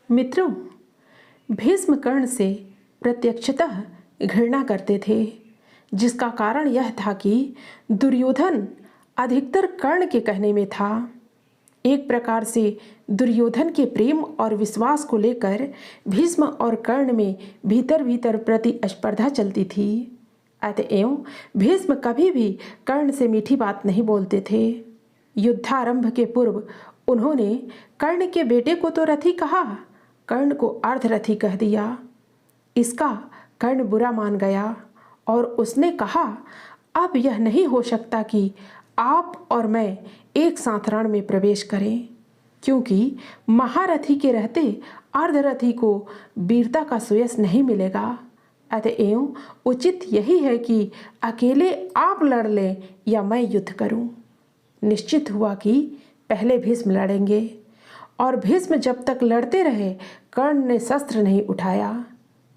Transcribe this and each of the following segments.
मित्रों, भीष्म कर्ण से प्रत्यक्षतः घृणा करते थे, जिसका कारण यह था कि दुर्योधन अधिकतर कर्ण के कहने में था। एक प्रकार से दुर्योधन के प्रेम और विश्वास को लेकर भीष्म और कर्ण में भीतर भीतर प्रतिस्पर्धा चलती थी। अतएव भीष्म कभी भी कर्ण से मीठी बात नहीं बोलते थे। युद्धारंभ के पूर्व उन्होंने कर्ण के बेटे को तो रथी कहा, कर्ण को अर्धरथी कह दिया। इसका कर्ण बुरा मान गया और उसने कहा, अब यह नहीं हो सकता कि आप और मैं एक साथ रण में प्रवेश करें, क्योंकि महारथी के रहते अर्धरथी को वीरता का सुयश नहीं मिलेगा। अतएव उचित यही है कि अकेले आप लड़ लें या मैं युद्ध करूं। निश्चित हुआ कि पहले भीष्म लड़ेंगे, और भीष्म जब तक लड़ते रहे कर्ण ने शस्त्र नहीं उठाया।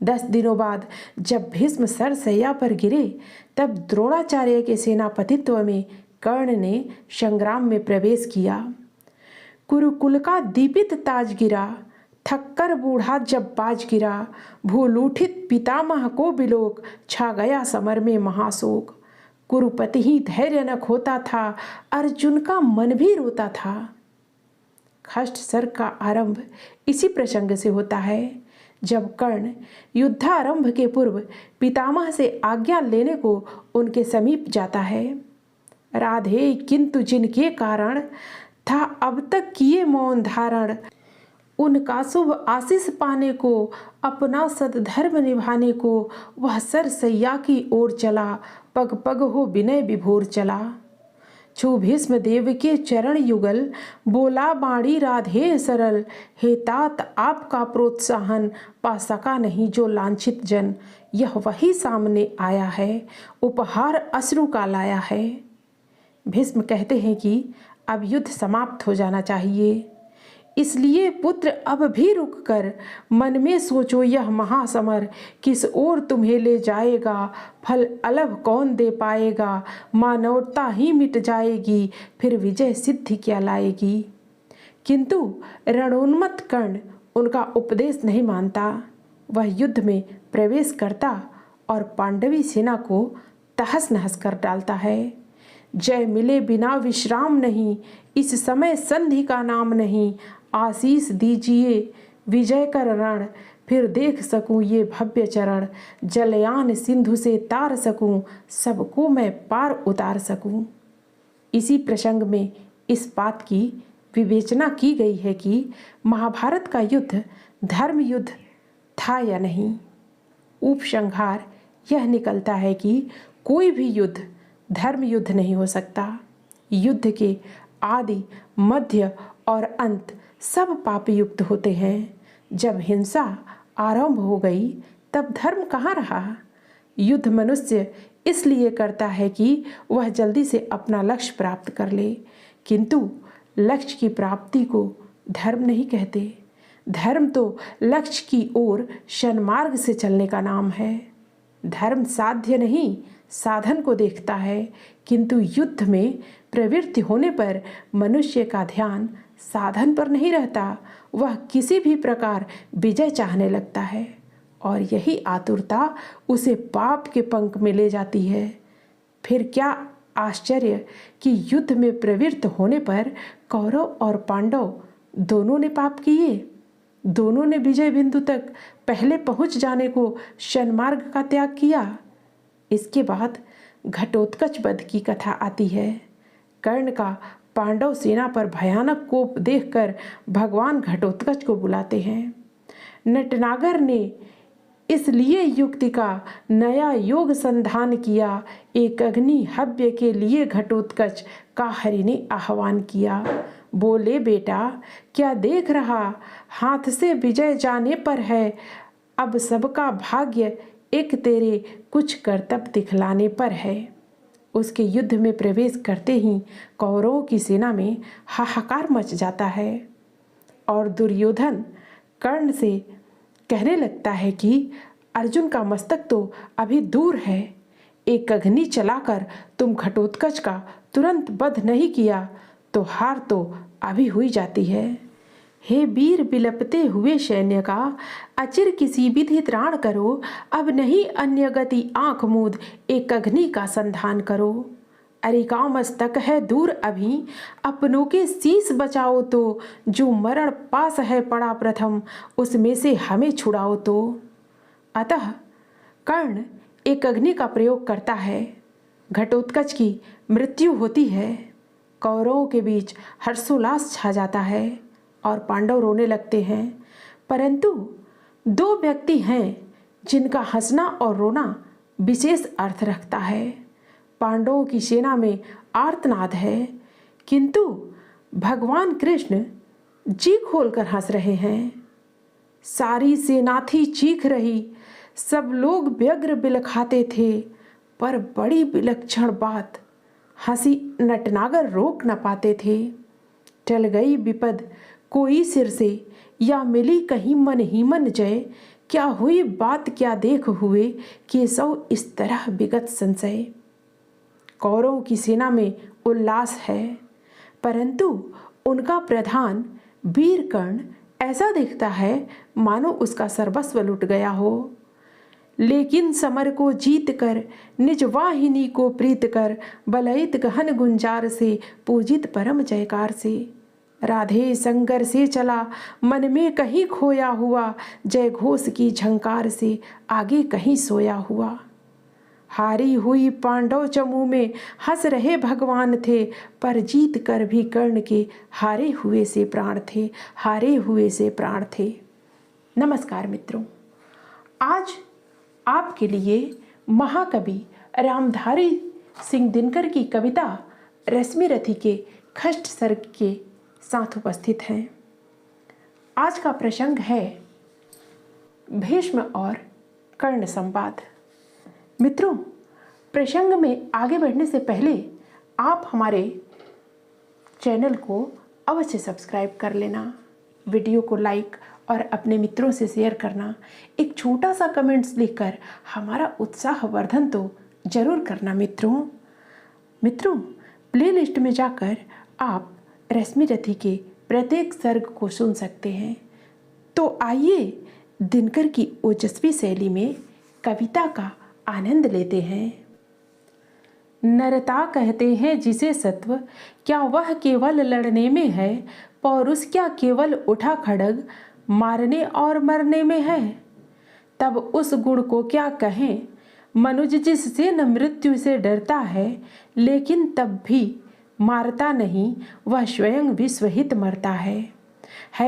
10 दिनों बाद जब भीष्म सरसैया पर गिरे, तब द्रोणाचार्य के सेनापतित्व में कर्ण ने संग्राम में प्रवेश किया। कुरुकुल का दीपित ताज गिरा, थक्कर बूढ़ा जब बाज गिरा, भूलूठित पितामह को बिलोक, छा गया समर में महाशोक। कुरुपति ही धैर्य न खोता था, अर्जुन का मन भी रोता था। खष्ट सर्ग का आरंभ इसी प्रसंग से होता है, जब कर्ण युद्धारंभ के पूर्व पितामह से आज्ञा लेने को उनके समीप जाता है। राधे किंतु जिनके कारण था अब तक किए मौन धारण, उनका शुभ आशीष पाने को, अपना सद्धर्म निभाने को, वह सरसैया की ओर चला, पग पग हो विनय विभोर चला। छू भीष्म देव के चरण युगल, बोला बाणी राधे सरल, हे तात आपका प्रोत्साहन, पा सका नहीं जो लांछित जन। यह वही सामने आया है, उपहार अश्रु का लाया है। भीष्म कहते हैं कि अब युद्ध समाप्त हो जाना चाहिए, इसलिए पुत्र अब भी रुक कर मन में सोचो यह महासमर किस ओर तुम्हें ले जाएगा, फल अलभ कौन दे पाएगा, मानवता ही मिट जाएगी, फिर विजय सिद्धि क्या लाएगी। किंतु रणोन्मत्त कर्ण उनका उपदेश नहीं मानता। वह युद्ध में प्रवेश करता और पांडवी सेना को तहस नहस कर डालता है। जय मिले बिना विश्राम नहीं, इस समय संधि का नाम नहीं, आशीष दीजिए विजय कर रण, फिर देख सकूं ये भव्य चरण, जलयान सिंधु से तार सकूं, सबको मैं पार उतार सकूं। इसी प्रसंग में इस बात की विवेचना की गई है कि महाभारत का युद्ध धर्म युद्ध था या नहीं। उपसंहार यह निकलता है कि कोई भी युद्ध धर्म युद्ध नहीं हो सकता। युद्ध के आदि मध्य और अंत सब पाप युक्त होते हैं। जब हिंसा आरंभ हो गई तब धर्म कहाँ रहा। युद्ध मनुष्य इसलिए करता है कि वह जल्दी से अपना लक्ष्य प्राप्त कर ले, किंतु लक्ष्य की प्राप्ति को धर्म नहीं कहते। धर्म तो लक्ष्य की ओर सन्मार्ग से चलने का नाम है। धर्म साध्य नहीं साधन को देखता है, किंतु युद्ध में प्रवृत्ति होने पर मनुष्य का ध्यान साधन पर नहीं रहता, वह किसी भी प्रकार विजय चाहने लगता है, और यही आतुरता उसे पाप के पंख में ले जाती है। फिर क्या आश्चर्य कि युद्ध में प्रवृत्त होने पर कौरव और पांडव दोनों ने पाप किए। दोनों ने विजय बिंदु तक पहले पहुंच जाने को सन्मार्ग का त्याग किया। इसके बाद घटोत्कच वध की कथा आती है। कर्ण का पांडव सेना पर भयानक कोप देखकर भगवान घटोत्कच को बुलाते हैं। नटनागर ने इसलिए युक्ति का नया योग संधान किया, एक अग्नि हव्य के लिए घटोत्कच का हरि ने आह्वान किया। बोले बेटा क्या देख रहा, हाथ से विजय जाने पर है, अब सबका भाग्य एक तेरे कुछ कर्तव्य दिखलाने पर है। उसके युद्ध में प्रवेश करते ही कौरवों की सेना में हाहाकार मच जाता है, और दुर्योधन कर्ण से कहने लगता है कि अर्जुन का मस्तक तो अभी दूर है, एक अग्नि चलाकर तुम घटोत्कच का तुरंत वध नहीं किया तो हार तो अभी हुई जाती है। हे वीर बिलपते हुए सैन्य का, अचिर किसी विधि त्राण करो, अब नहीं अन्य गति आंख मूंद एक अग्नि का संधान करो। अरे गाँव मस्तक है दूर अभी, अपनों के शीस बचाओ तो, जो मरण पास है पड़ा प्रथम, उसमें से हमें छुड़ाओ तो। अतः कर्ण एक अग्नि का प्रयोग करता है। घटोत्कच की मृत्यु होती है। कौरवों के बीच हर्षोल्लास छा जाता है और पांडव रोने लगते हैं। परंतु दो व्यक्ति हैं जिनका हंसना और रोना विशेष अर्थ रखता है। पांडवों की सेना में आर्तनाद है, किंतु भगवान कृष्ण जी खोलकर हंस रहे हैं। सारी सेना थी चीख रही, सब लोग व्यग्र बिलखाते थे, पर बड़ी विलक्षण बात, हंसी नटनागर रोक न पाते थे। टल गई विपद कोई सिर से, या मिली कहीं मन ही मन जय, क्या हुई बात क्या देख हुए, केशव इस तरह विगत संशय। कौरवों की सेना में उल्लास है, परंतु उनका प्रधान वीर कर्ण ऐसा दिखता है मानो उसका सर्वस्व लुट गया हो। लेकिन समर को जीत कर, निज वाहिनी को प्रीत कर, बलयित गहन गुंजार से, पूजित परम जयकार से। राधे संगर से चला, मन में कहीं खोया हुआ, जय घोष की झंकार से, आगे कहीं सोया हुआ। हारी हुई पांडव चमू में हंस रहे भगवान थे, पर जीत कर भी कर्ण के हारे हुए से प्राण थे, हारे हुए से प्राण थे। नमस्कार मित्रों, आज आपके लिए महाकवि रामधारी सिंह दिनकर की कविता रश्मि रथी के खष्ट सर्ग के साथ उपस्थित हैं। आज का प्रसंग है भीष्म और कर्ण संवाद। मित्रों, प्रसंग में आगे बढ़ने से पहले आप हमारे चैनल को अवश्य सब्सक्राइब कर लेना, वीडियो को लाइक और अपने मित्रों से शेयर करना, एक छोटा सा कमेंट्स लिखकर हमारा उत्साह वर्धन तो जरूर करना। मित्रों प्लेलिस्ट में जाकर आप रश्मि रथी के प्रत्येक सर्ग को सुन सकते हैं। तो आइए दिनकर की ओजस्वी शैली में कविता का आनंद लेते हैं। नरता कहते हैं जिसे सत्व, क्या वह केवल लड़ने में है, पौरुष क्या केवल उठा खड़ग, मारने और मरने में है। तब उस गुण को क्या कहें, मनुज जिससे न मृत्यु से डरता है, लेकिन तब भी मारता नहीं, वह स्वयं विश्वहित मरता है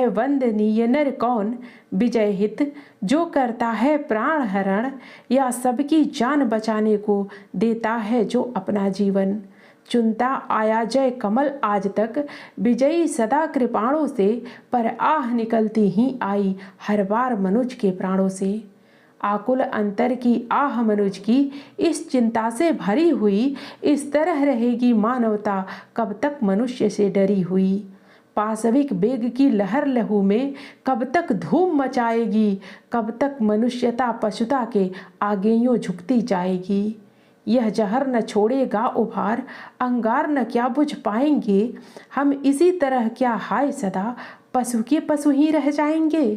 वंदनीय नर कौन, विजय हित जो करता है प्राण हरण, या सबकी जान बचाने को देता है जो अपना जीवन। चुनता आया जय कमल आज तक, विजयी सदा कृपाणों से, पर आह निकलती ही आई हर बार मनुज के प्राणों से। आकुल अंतर की आह मनुज की इस चिंता से भरी हुई, इस तरह रहेगी मानवता कब तक मनुष्य से डरी हुई। पाशविक बेग की लहर लहू में कब तक धूम मचाएगी, कब तक मनुष्यता पशुता के आगे यूं झुकती जाएगी। यह जहर न छोड़ेगा उभार, अंगार न क्या बुझ पाएंगे, हम इसी तरह क्या हाय सदा पशु के पशु ही रह जाएंगे।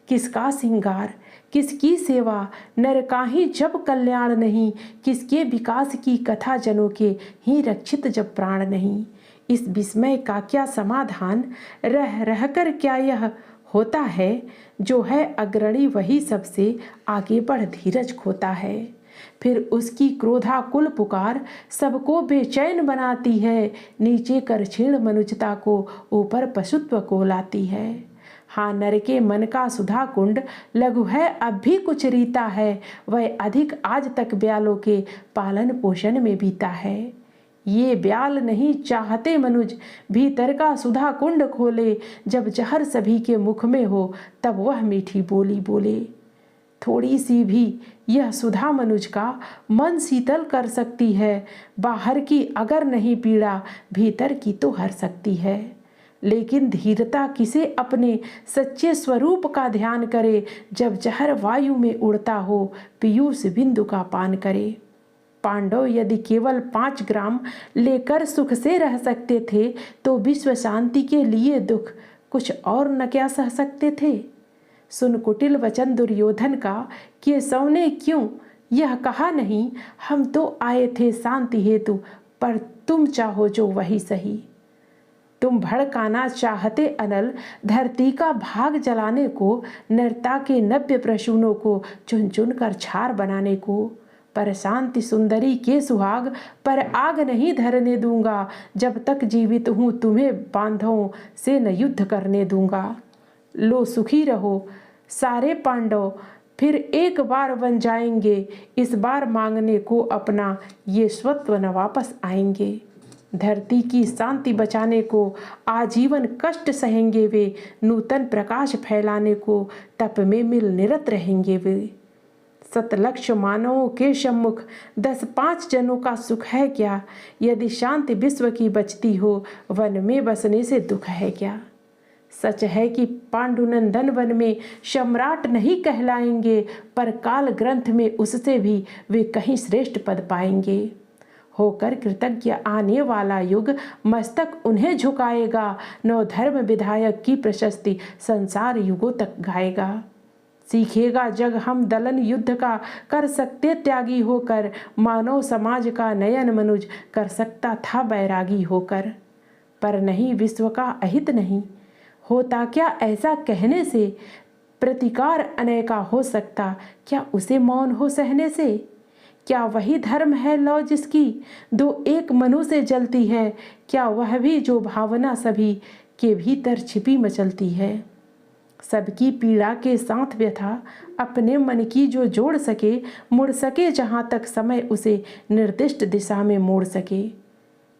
किसका सिंगार किसकी सेवा, नर का ही जब कल्याण नहीं, किसके विकास की कथा जनों के ही रक्षित जब प्राण नहीं। इस विस्मय का क्या समाधान, रह रहकर क्या यह होता है, जो है अग्रणी वही सबसे आगे बढ़ धीरज खोता है। फिर उसकी क्रोधाकुल पुकार सबको बेचैन बनाती है, नीचे कर क्षीण मनुष्यता को ऊपर पशुत्व को लाती है। हाँ, नर के मन का सुधा कुंड लघु है अब भी कुछ रीता है, वह अधिक आज तक ब्यालों के पालन पोषण में बीता है। ये ब्याल नहीं चाहते मनुज भीतर का सुधा कुंड खोले, जब जहर सभी के मुख में हो तब वह मीठी बोली बोले। थोड़ी सी भी यह सुधा मनुज का मन शीतल कर सकती है, बाहर की अगर नहीं पीड़ा भीतर की तो हर सकती है। लेकिन धीरता किसे अपने सच्चे स्वरूप का ध्यान करे, जब जहर वायु में उड़ता हो पीयूष बिंदु का पान करे। पांडव यदि केवल 5 ग्राम लेकर सुख से रह सकते थे, तो विश्व शांति के लिए दुख कुछ और न क्या सह सकते थे। सुन कुटिल वचन दुर्योधन का, केशव ने क्यों यह कहा नहीं, हम तो आए थे शांति हेतु, पर तुम चाहो जो वही सही। तुम भड़काना चाहते अनल धरती का भाग जलाने को, नरता के नव्य प्रसूनों को चुन चुन कर छार बनाने को। पर शांति सुंदरी के सुहाग पर आग नहीं धरने दूंगा, जब तक जीवित हूँ तुम्हें बांधों से न युद्ध करने दूंगा। लो सुखी रहो सारे पांडव, फिर एक बार बन जाएंगे, इस बार मांगने को अपना ये स्वत्व न वापस आएंगे। धरती की शांति बचाने को आजीवन कष्ट सहेंगे वे, नूतन प्रकाश फैलाने को तप में मिल निरत रहेंगे वे। सतलक्ष मानवों के सम्मुख 10-5 जनों का सुख है क्या, यदि शांति विश्व की बचती हो, वन में बसने से दुख है क्या। सच है कि पांडुनंदन वन में सम्राट नहीं कहलाएंगे, पर काल ग्रंथ में उससे भी वे कहीं श्रेष्ठ पद पाएंगे। होकर कृतज्ञ आने वाला युग मस्तक उन्हें झुकाएगा, नव धर्म विधायक की प्रशस्ति संसार युगों तक गाएगा। सीखेगा जग हम दलन युद्ध का, कर सकते त्यागी होकर, मानव समाज का नयन मनुज कर सकता था बैरागी होकर। पर नहीं विश्व का अहित नहीं होता क्या, ऐसा कहने से प्रतिकार अनेका हो सकता, क्या उसे मौन हो सहने से। क्या वही धर्म है लौ जिसकी दो एक मनु से जलती है, क्या वह भी जो भावना सभी के भीतर छिपी मचलती है। सबकी पीड़ा के साथ व्यथा अपने मन की जो जोड़ सके, मुड़ सके जहाँ तक समय उसे निर्दिष्ट दिशा में मोड़ सके।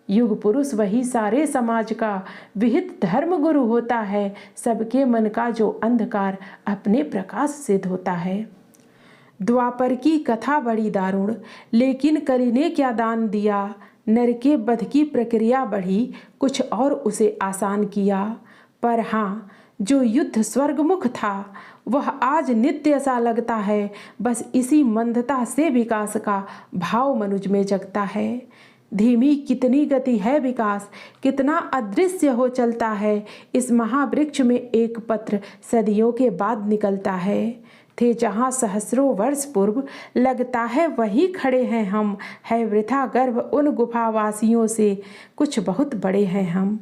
युग पुरुष वही सारे समाज का विहित धर्म गुरु होता है, सबके मन का जो अंधकार अपने प्रकाश से धोता है। द्वापर की कथा बड़ी दारुण, लेकिन करीने क्या दान दिया, नर के वध की प्रक्रिया बढ़ी, कुछ और उसे आसान किया। पर हाँ, जो युद्ध स्वर्गमुख था वह आज नित्य सा लगता है, बस इसी मंदता से विकास का भाव मनुज में जगता है। धीमी कितनी गति है विकास, कितना अदृश्य हो चलता है, इस महावृक्ष में एक पत्र सदियों के बाद निकलता है। थे जहाँ सहस्रों वर्ष पूर्व, लगता है वही खड़े हैं हम, है वृथा गर्भ उन गुफावासियों से, कुछ बहुत बड़े हैं हम।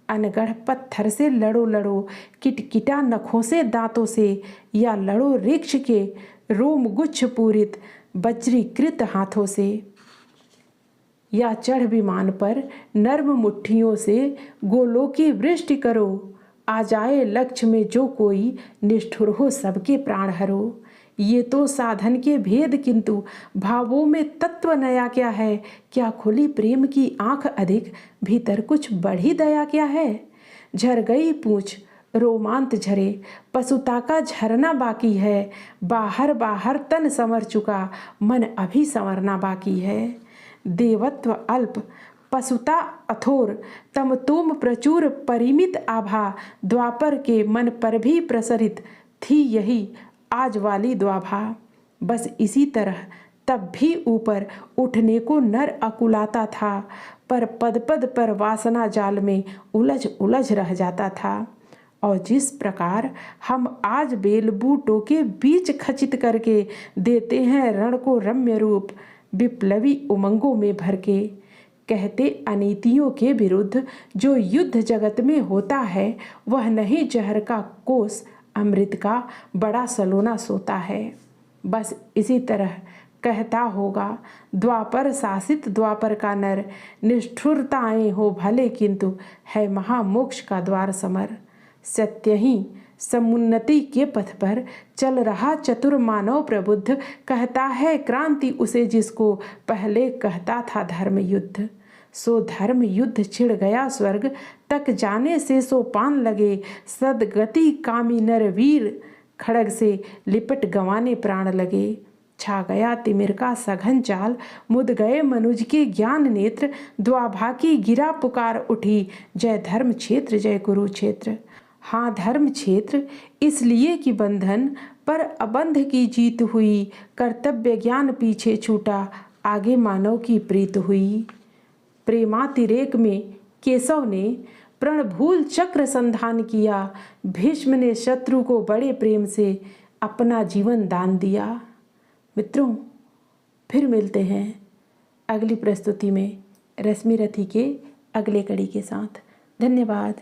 अनगढ़ पत्थर से लड़ो लड़ो, किटकिटा नखों से दांतों से, या लड़ो वृक्ष के रोम गुच्छ पूरित वज्रीकृत हाथों से, या चढ़ विमान पर नर्म मुट्ठियों से गोलों की वृष्टि करो। आ जाए लक्ष्य में जो कोई, निष्ठुर हो सबके प्राण हरो। ये तो साधन के भेद, किंतु भावों में तत्व नया क्या है। क्या खुली प्रेम की आंख अधिक, भीतर कुछ बढ़ी दया क्या है। झर गई पूंछ रोमांत झरे, पशुता का झरना बाकी है। बाहर बाहर तन संवर चुका, मन अभी संवरना बाकी है। देवत्व अल्प पशुता अथोर, तम तुम प्रचुर परिमित आभा। द्वापर के मन पर भी प्रसरित थी यही आज वाली द्वाभा। बस इसी तरह तब भी ऊपर उठने को नर अकुलाता था, पर पद पद पर वासना जाल में उलझ उलझ रह जाता था। और जिस प्रकार हम आज बेल बूटों के बीच खचित करके देते हैं रण को रम्य रूप, विप्लवी उमंगों में भर के, कहते अनीतियों के विरुद्ध जो युद्ध जगत में होता है, वह नहीं जहर का कोस अमृत का बड़ा सलोना सोता है। बस इसी तरह कहता होगा द्वापर शासित द्वापर का नर, निष्ठुरताएं हो भले किंतु है महामोक्ष का द्वार समर। सत्य ही समुन्नति के पथ पर चल रहा चतुर मानव प्रबुद्ध, कहता है क्रांति उसे जिसको पहले कहता था धर्म युद्ध। सो धर्म युद्ध छिड़ गया स्वर्ग तक जाने से, सो पान लगे सदगति कामी नर वीर, खड़ग से लिपट गंवाने प्राण लगे। छा गया तिमिर का सघन चाल, मुद गए मनुज के ज्ञान नेत्र, द्वाभा की गिरा पुकार उठी, जय धर्म क्षेत्र जय कुरुक्षेत्र। हाँ धर्म क्षेत्र इसलिए कि बंधन पर अबंध की जीत हुई, कर्तव्य ज्ञान पीछे छूटा, आगे मानव की प्रीत हुई। प्रेमातिरेक में केशव ने प्रणभूल चक्र संधान किया, भीष्म ने शत्रु को बड़े प्रेम से अपना जीवन दान दिया। मित्रों, फिर मिलते हैं अगली प्रस्तुति में रश्मि रथी के अगले कड़ी के साथ। धन्यवाद।